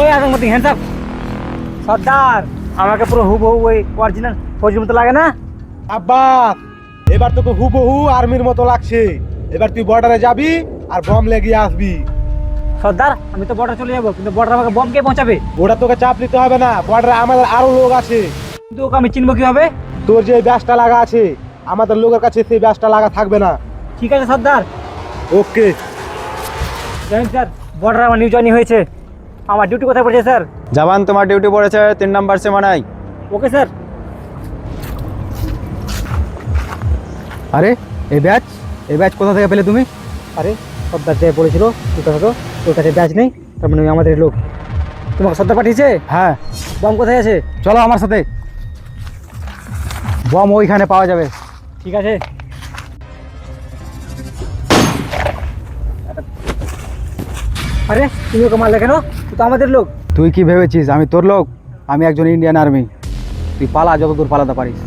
ওই আতঙ্কবাদী hands up. সর্দার, আমাকে পুরো হুবহু ওই অরিজিনাল ফৌজির মতো লাগে না? আব্বাস, এবার তোকে হুবহু আর্মির মতো লাগছে। এবার তুই বর্ডারে যাবি আর বম লেগিয়ে আসবি। সর্দার, আমি তো বর্ডার চলে যাবো, কিন্তু বর্ডার আমাকে বম কে পৌঁছাবে? ওটা তোকে চাপ নিতে হবে না, বর্ডারে আমাদের আরো লোক আছে। কিন্তু ওকে আমি চিনবো কিভাবে? তোর যে ব্যাসটা লাগা আছে, আমাদের লোকের কাছে সেই ব্যাসটা লাগা থাকবে না। ঠিক আছে সর্দার। ওকে। জানেন স্যার, বর্ডার আমার নিউ জয়েনিং হয়েছে। আমার ডিউটি কোথায় পড়েছে স্যার? জওয়ান, তোমার ডিউটি পড়েছে 3 নম্বর সীমানায়। Okay sir. আরে এই ব্যাচ কোথা থেকে পেলে তুমি? আরে সর্দার যে বলেছিল তোর কাছে ব্যাচ নেই, তার মানে ওই আমাদের লোক। তোমাকে সর্দার পাঠিয়েছে? হ্যাঁ, বম কোথায় আছে? চলো আমার সাথে, বম ওইখানে পাওয়া যাবে। ঠিক আছে। আরে তুমি ওকে মারলে কেন? তুই তো আমাদের লোক। তুই কি ভেবেছিস আমি তোর লোক? আমি একজন ইন্ডিয়ান আর্মি। তুই পালা, যতদূর পালাতে পারিস।